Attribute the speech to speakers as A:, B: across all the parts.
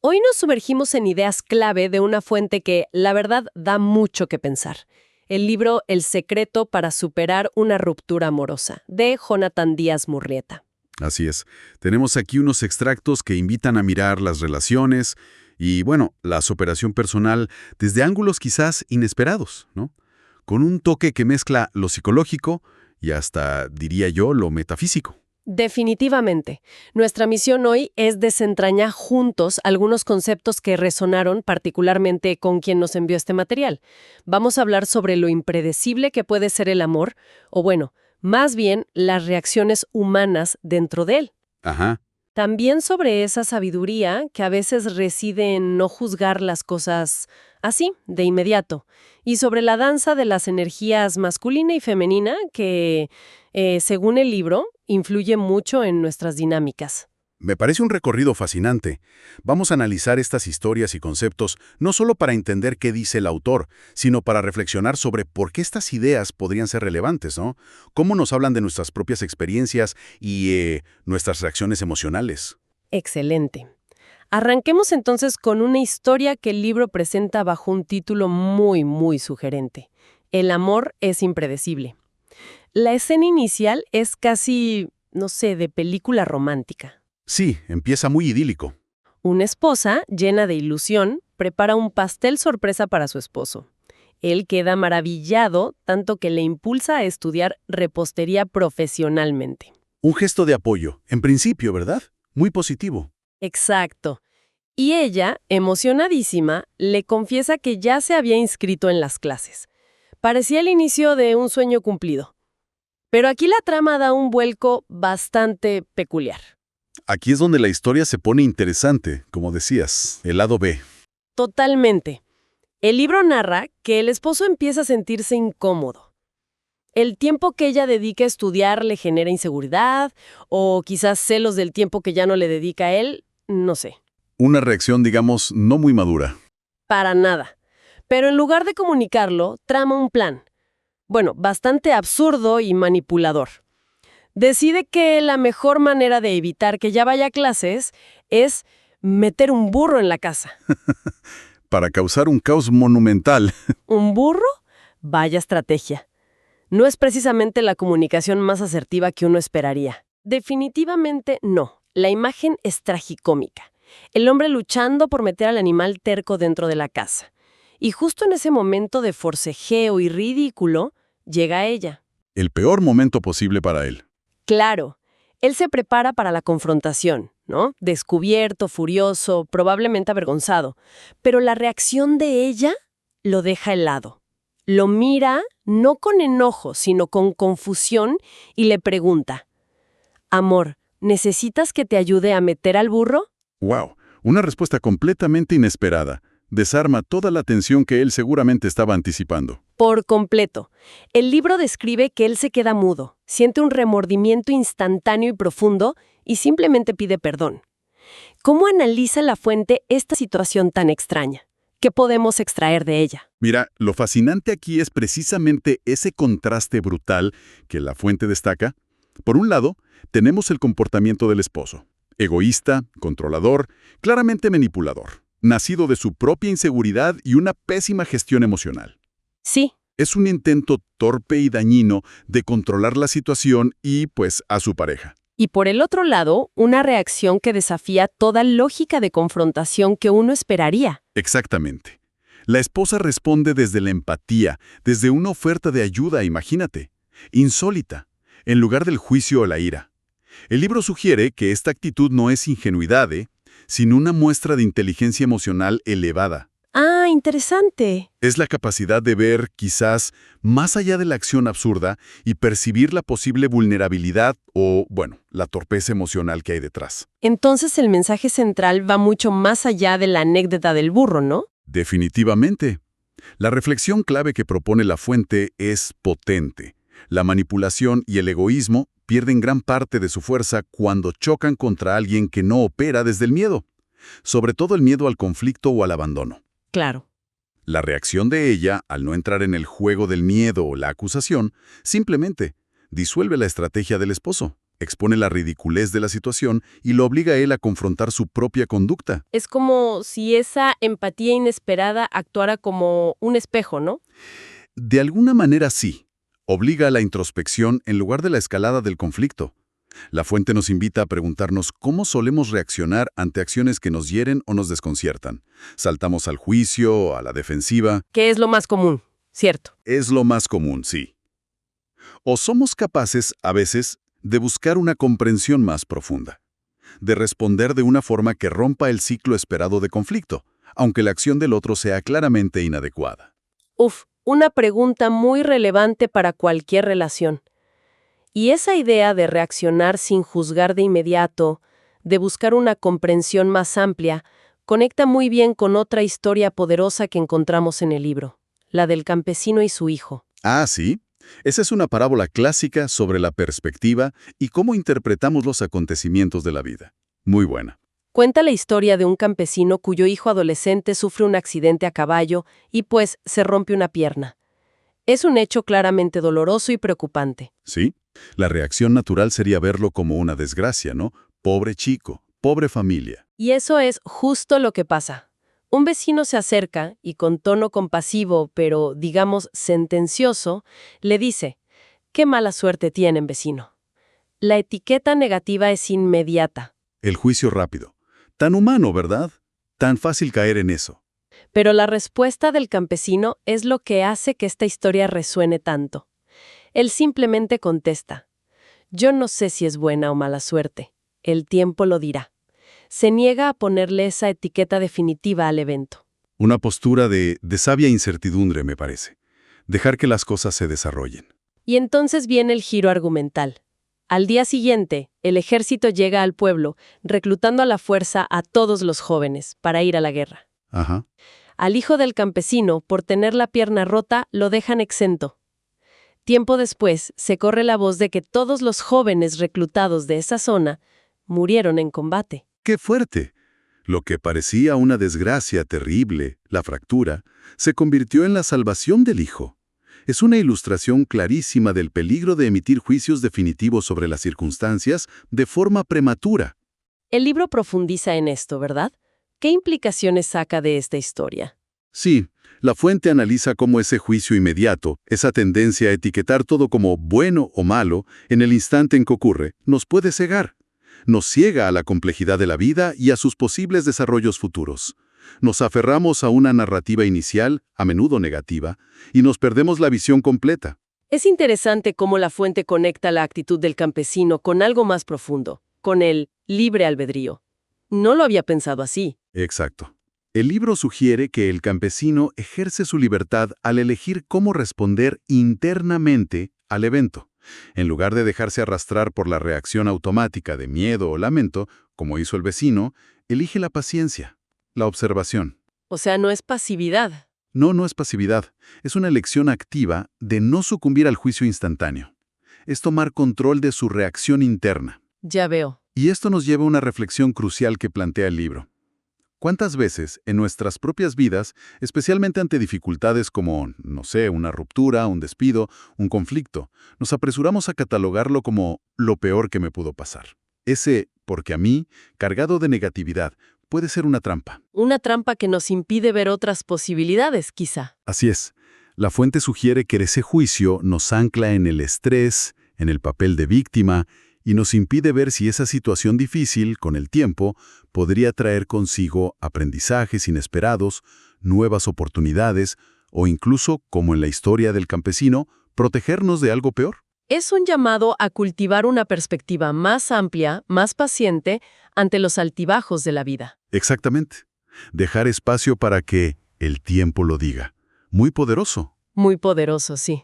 A: Hoy nos sumergimos en ideas clave de una fuente que, la verdad, da mucho que pensar. El libro El secreto para superar una ruptura amorosa, de Jonathan Díaz Murrieta.
B: Así es. Tenemos aquí unos extractos que invitan a mirar las relaciones y, bueno, la superación personal desde ángulos quizás inesperados, ¿no? Con un toque que mezcla lo psicológico y hasta, diría yo, lo metafísico.
A: Definitivamente. Nuestra misión hoy es desentrañar juntos algunos conceptos que resonaron particularmente con quien nos envió este material. Vamos a hablar sobre lo impredecible que puede ser el amor, o bueno, más bien las reacciones humanas dentro de él.
B: Ajá.
A: También sobre esa sabiduría que a veces reside en no juzgar las cosas así, de inmediato. Y sobre la danza de las energías masculina y femenina que, según el libro, influye mucho en nuestras dinámicas.
B: Me parece un recorrido fascinante. Vamos a analizar estas historias y conceptos no solo para entender qué dice el autor, sino para reflexionar sobre por qué estas ideas podrían ser relevantes, ¿no? Cómo nos hablan de nuestras propias experiencias y nuestras reacciones emocionales.
A: Excelente. Arranquemos entonces con una historia que el libro presenta bajo un título muy sugerente. El amor es impredecible. La escena inicial es casi, no sé, de película romántica.
B: Sí, empieza muy idílico.
A: Una esposa, llena de ilusión, prepara un pastel sorpresa para su esposo. Él queda maravillado, tanto que le impulsa a estudiar repostería profesionalmente.
B: Un gesto de apoyo, en principio, ¿verdad? Muy positivo.
A: Exacto. Y ella, emocionadísima, le confiesa que ya se había inscrito en las clases. Parecía el inicio de un sueño cumplido. Pero aquí la trama da un vuelco bastante peculiar.
B: Aquí es donde la historia se pone interesante, como decías, el lado B.
A: Totalmente. El libro narra que el esposo empieza a sentirse incómodo. El tiempo que ella dedica a estudiar le genera inseguridad, o quizás celos del tiempo que ya no le dedica a él, no sé.
B: Una reacción, digamos, no muy madura.
A: Para nada. Pero en lugar de comunicarlo, trama un plan. Bueno, bastante absurdo y manipulador. Decide que la mejor manera de evitar que ya vaya a clases es meter un burro en la casa.
B: Para causar un caos monumental.
A: ¿Un burro? Vaya estrategia. No es precisamente la comunicación más asertiva que uno esperaría. Definitivamente no. La imagen es tragicómica. El hombre luchando por meter al animal terco dentro de la casa. Y justo en ese momento de forcejeo y ridículo, llega ella.
B: El peor momento posible para él.
A: Claro, él se prepara para la confrontación, ¿no? Descubierto, furioso, probablemente avergonzado. Pero la reacción de ella lo deja helado. Lo mira no con enojo, sino con confusión y le pregunta: «Amor, ¿necesitas que te ayude a meter al burro?»
B: ¡Wow! Una respuesta completamente inesperada. Desarma toda la tensión que él seguramente estaba anticipando.
A: Por completo. El libro describe que él se queda mudo, siente un remordimiento instantáneo y profundo y simplemente pide perdón. ¿Cómo analiza la fuente esta situación tan extraña? ¿Qué podemos extraer de ella?
B: Mira, lo fascinante aquí es precisamente ese contraste brutal que la fuente destaca. Por un lado, tenemos el comportamiento del esposo. Egoísta, controlador, claramente manipulador. Nacido de su propia inseguridad y una pésima gestión emocional.
A: Sí.
B: Es un intento torpe y dañino de controlar la situación y, pues, a su pareja.
A: Y por el otro lado, una reacción que desafía toda lógica de confrontación que uno esperaría.
B: Exactamente. La esposa responde desde la empatía, desde una oferta de ayuda, imagínate, insólita, en lugar del juicio o la ira. El libro sugiere que esta actitud no es ingenuidad, sino una muestra de inteligencia emocional elevada.
A: Ah, interesante.
B: Es la capacidad de ver, quizás, más allá de la acción absurda y percibir la posible vulnerabilidad o, bueno, la torpeza emocional que hay detrás.
A: Entonces el mensaje central va mucho más allá de la anécdota del burro, ¿no?
B: Definitivamente. La reflexión clave que propone la fuente es potente. La manipulación y el egoísmo pierden gran parte de su fuerza cuando chocan contra alguien que no opera desde el miedo, sobre todo el miedo al conflicto o al abandono.
A: Claro.
B: La reacción de ella, al no entrar en el juego del miedo o la acusación, simplemente disuelve la estrategia del esposo. expone la ridiculez de la situación y lo obliga a él a confrontar su propia conducta.
A: Es como si esa empatía inesperada actuara como un espejo, ¿no?
B: De alguna manera sí, obliga a la introspección en lugar de la escalada del conflicto. La fuente nos invita a preguntarnos cómo solemos reaccionar ante acciones que nos hieren o nos desconciertan. Saltamos al juicio, a la defensiva.
A: Que es lo más común, ¿cierto?
B: Es lo más común, sí. O somos capaces, a veces, de buscar una comprensión más profunda, de responder de una forma que rompa el ciclo esperado de conflicto, aunque la acción del otro sea claramente inadecuada.
A: Una pregunta muy relevante para cualquier relación. Y esa idea de reaccionar sin juzgar de inmediato, de buscar una comprensión más amplia, conecta muy bien con otra historia poderosa que encontramos en el libro, la del campesino y su hijo.
B: Ah, sí. Esa es una parábola clásica sobre la perspectiva y cómo interpretamos los acontecimientos de la vida. Muy buena.
A: Cuenta la historia de un campesino cuyo hijo adolescente sufre un accidente a caballo y pues se rompe una pierna. Es un hecho claramente doloroso y preocupante.
B: Sí, la reacción natural sería verlo como una desgracia, ¿no? Pobre chico, pobre familia.
A: Y eso es justo lo que pasa. Un vecino se acerca y con tono compasivo, pero digamos sentencioso, le dice: «Qué mala suerte tienen, vecino». La etiqueta negativa es inmediata.
B: El juicio rápido. Tan humano, ¿verdad? Tan fácil caer en eso.
A: Pero la respuesta del campesino es lo que hace que esta historia resuene tanto. Él simplemente contesta: «Yo no sé si es buena o mala suerte. El tiempo lo dirá». Se niega a ponerle esa etiqueta definitiva al evento.
B: Una postura de sabia incertidumbre, me parece. Dejar que las cosas se desarrollen.
A: Y entonces viene el giro argumental. Al día siguiente, el ejército llega al pueblo, reclutando a la fuerza a todos los jóvenes para ir a la guerra.
B: Ajá.
A: Al hijo del campesino, por tener la pierna rota, lo dejan exento. Tiempo después, se corre la voz de que todos los jóvenes reclutados de esa zona murieron en combate.
B: ¡Qué fuerte! Lo que parecía una desgracia terrible, la fractura, se convirtió en la salvación del hijo. Es una ilustración clarísima del peligro de emitir juicios definitivos sobre las circunstancias de forma prematura.
A: El libro profundiza en esto, ¿verdad? ¿Qué implicaciones saca de esta historia?
B: Sí, la fuente analiza cómo ese juicio inmediato, esa tendencia a etiquetar todo como bueno o malo, en el instante en que ocurre, nos puede cegar. Nos ciega a la complejidad de la vida y a sus posibles desarrollos futuros. Nos aferramos a una narrativa inicial, a menudo negativa, y nos perdemos la visión completa.
A: Es interesante cómo la fuente conecta la actitud del campesino con algo más profundo, con el libre albedrío. No lo había pensado así.
B: Exacto. El libro sugiere que el campesino ejerce su libertad al elegir cómo responder internamente al evento. En lugar de dejarse arrastrar por la reacción automática de miedo o lamento, como hizo el vecino, elige la paciencia, la observación.
A: O sea, no es pasividad.
B: No es pasividad. Es una elección activa de no sucumbir al juicio instantáneo. Es tomar control de su reacción interna.
A: Ya veo.
B: Y esto nos lleva a una reflexión crucial que plantea el libro. ¿Cuántas veces en nuestras propias vidas, especialmente ante dificultades como, no sé, una ruptura, un despido, un conflicto, nos apresuramos a catalogarlo como lo peor que me pudo pasar? Ese «porque a mí», cargado de negatividad, puede ser una trampa.
A: Una trampa que nos impide ver otras posibilidades, quizá.
B: Así es. La fuente sugiere que ese juicio nos ancla en el estrés, en el papel de víctima, y nos impide ver si esa situación difícil, con el tiempo, podría traer consigo aprendizajes inesperados, nuevas oportunidades, o incluso, como en la historia del campesino, protegernos de algo peor.
A: Es un llamado a cultivar una perspectiva más amplia, más paciente, ante los altibajos de la vida.
B: Exactamente. Dejar espacio para que el tiempo lo diga. Muy poderoso.
A: Muy poderoso, sí.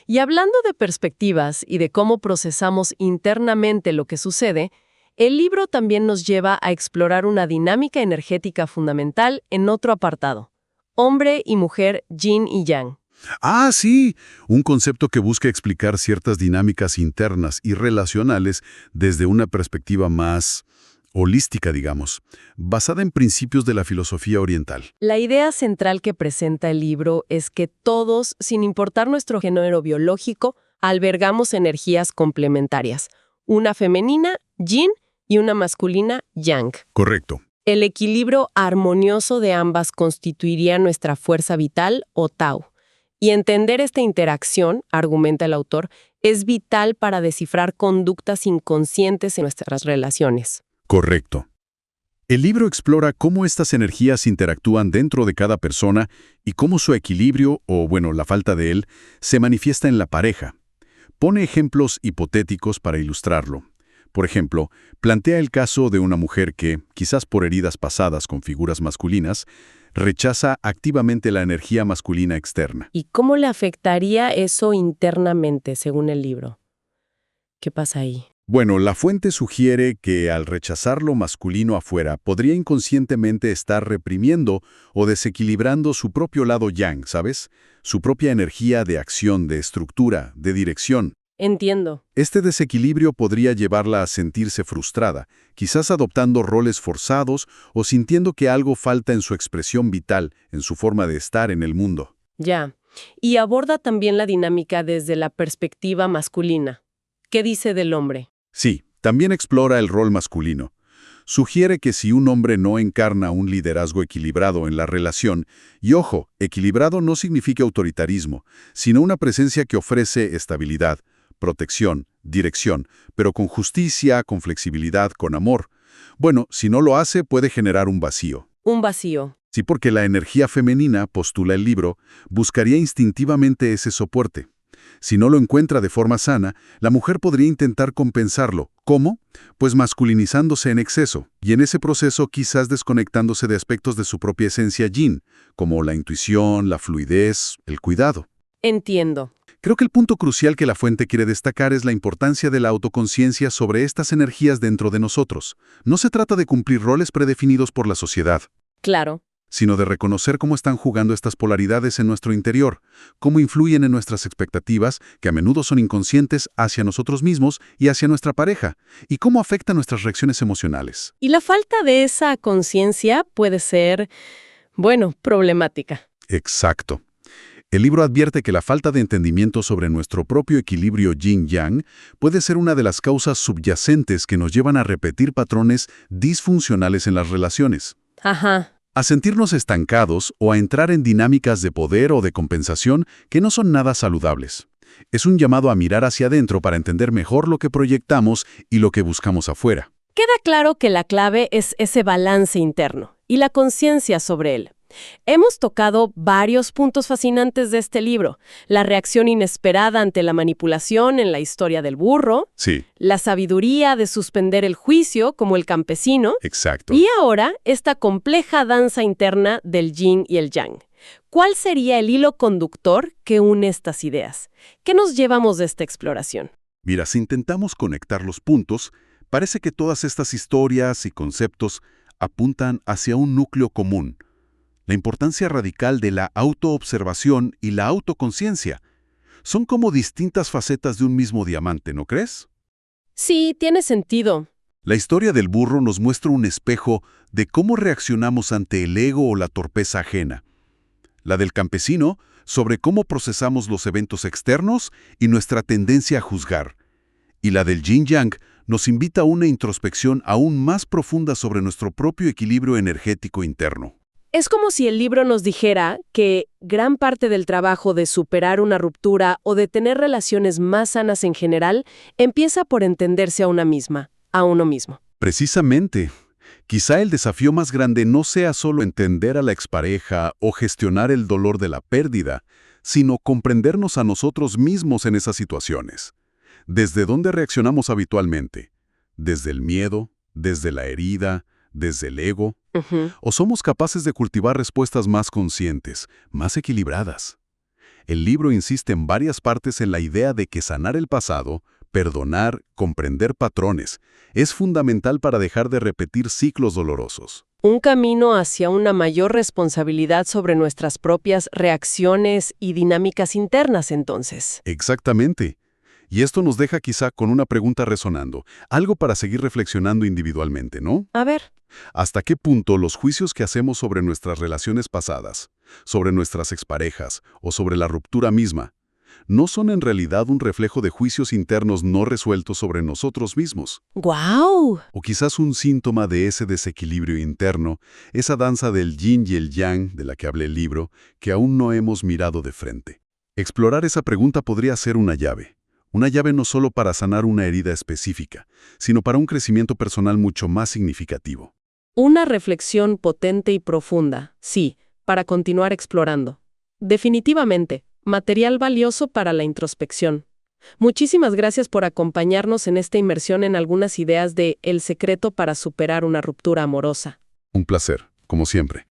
A: Y hablando de perspectivas y de cómo procesamos internamente lo que sucede, el libro también nos lleva a explorar una dinámica energética fundamental en otro apartado: hombre y mujer, yin y yang.
B: Ah, sí, un concepto que busca explicar ciertas dinámicas internas y relacionales desde una perspectiva más holística, digamos, basada en principios de la filosofía oriental.
A: La idea central que presenta el libro es que todos, sin importar nuestro género biológico, albergamos energías complementarias, una femenina, yin, y una masculina, yang.
B: Correcto.
A: El equilibrio armonioso de ambas constituiría nuestra fuerza vital o Tao. Y entender esta interacción, argumenta el autor, es vital para descifrar conductas inconscientes en nuestras relaciones.
B: Correcto. El libro explora cómo estas energías interactúan dentro de cada persona y cómo su equilibrio, o bueno, la falta de él, se manifiesta en la pareja. Pone ejemplos hipotéticos para ilustrarlo. Por ejemplo, plantea el caso de una mujer que, quizás por heridas pasadas con figuras masculinas, rechaza activamente la energía masculina externa.
A: ¿Y cómo le afectaría eso internamente, según el libro? ¿Qué pasa ahí?
B: Bueno, la fuente sugiere que al rechazar lo masculino afuera, podría inconscientemente estar reprimiendo o desequilibrando su propio lado yang, ¿sabes? Su propia energía de acción, de estructura, de dirección.
A: Entiendo.
B: Este desequilibrio podría llevarla a sentirse frustrada, quizás adoptando roles forzados o sintiendo que algo falta en su expresión vital, en su forma de estar en el mundo.
A: Ya. Y aborda también la dinámica desde la perspectiva masculina. ¿Qué dice del hombre?
B: Sí, también explora el rol masculino. Sugiere que si un hombre no encarna un liderazgo equilibrado en la relación, y ojo, equilibrado no significa autoritarismo, sino una presencia que ofrece estabilidad, protección, dirección, pero con justicia, con flexibilidad, con amor. Bueno, si no lo hace, puede generar un vacío.
A: Un vacío.
B: Sí, porque la energía femenina, postula el libro, buscaría instintivamente ese soporte. Si no lo encuentra de forma sana, la mujer podría intentar compensarlo. ¿Cómo? Pues masculinizándose en exceso, y en ese proceso quizás desconectándose de aspectos de su propia esencia yin, como la intuición, la fluidez, el cuidado.
A: Entiendo.
B: Creo que el punto crucial que la fuente quiere destacar es la importancia de la autoconciencia sobre estas energías dentro de nosotros. No se trata de cumplir roles predefinidos por la sociedad,
A: Claro.
B: sino de reconocer cómo están jugando estas polaridades en nuestro interior, cómo influyen en nuestras expectativas, que a menudo son inconscientes, hacia nosotros mismos y hacia nuestra pareja, y cómo afectan nuestras reacciones emocionales.
A: Y la falta de esa conciencia puede ser, bueno, problemática.
B: Exacto. El libro advierte que la falta de entendimiento sobre nuestro propio equilibrio yin-yang puede ser una de las causas subyacentes que nos llevan a repetir patrones disfuncionales en las relaciones,
A: Ajá.
B: a sentirnos estancados o a entrar en dinámicas de poder o de compensación que no son nada saludables. Es un llamado a mirar hacia adentro para entender mejor lo que proyectamos y lo que buscamos afuera.
A: Queda claro que la clave es ese balance interno y la conciencia sobre él. Hemos tocado varios puntos fascinantes de este libro. La reacción inesperada ante la manipulación en la historia del burro,
B: Sí,
A: la sabiduría de suspender el juicio como el campesino,
B: exacto.
A: y ahora esta compleja danza interna del yin y el yang. ¿Cuál sería el hilo conductor que une estas ideas? ¿Qué nos llevamos de esta exploración?
B: Mira, si intentamos conectar los puntos, parece que todas estas historias y conceptos apuntan hacia un núcleo común. La importancia radical de la autoobservación y la autoconciencia. Son como distintas facetas de un mismo diamante, ¿no crees?
A: Sí, tiene sentido.
B: La historia del burro nos muestra un espejo de cómo reaccionamos ante el ego o la torpeza ajena. La del campesino, sobre cómo procesamos los eventos externos y nuestra tendencia a juzgar. Y la del yin-yang nos invita a una introspección aún más profunda sobre nuestro propio equilibrio energético interno.
A: Es como si el libro nos dijera que gran parte del trabajo de superar una ruptura o de tener relaciones más sanas en general empieza por entenderse a una misma, a uno mismo.
B: Precisamente, quizá el desafío más grande no sea solo entender a la expareja o gestionar el dolor de la pérdida, sino comprendernos a nosotros mismos en esas situaciones. ¿Desde dónde reaccionamos habitualmente? ¿Desde el miedo? ¿Desde la herida? ¿Desde el ego? ¿O somos capaces de cultivar respuestas más conscientes, más equilibradas? El libro insiste en varias partes en la idea de que sanar el pasado, perdonar, comprender patrones, es fundamental para dejar de repetir ciclos dolorosos.
A: Un camino hacia una mayor responsabilidad sobre nuestras propias reacciones y dinámicas internas, entonces.
B: Exactamente. Y esto nos deja quizá con una pregunta resonando, algo para seguir reflexionando individualmente, ¿no?
A: A ver.
B: ¿Hasta qué punto los juicios que hacemos sobre nuestras relaciones pasadas, sobre nuestras exparejas o sobre la ruptura misma, no son en realidad un reflejo de juicios internos no resueltos sobre nosotros mismos.
A: ¡Guau!
B: O quizás un síntoma de ese desequilibrio interno, esa danza del yin y el yang de la que habla el libro, que aún no hemos mirado de frente. Explorar esa pregunta podría ser una llave. Una llave no solo para sanar una herida específica, sino para un crecimiento personal mucho más significativo.
A: Una reflexión potente y profunda, sí, para continuar explorando. Definitivamente, material valioso para la introspección. Muchísimas gracias por acompañarnos en esta inmersión en algunas ideas de El secreto para superar una ruptura amorosa.
B: Un placer, como siempre.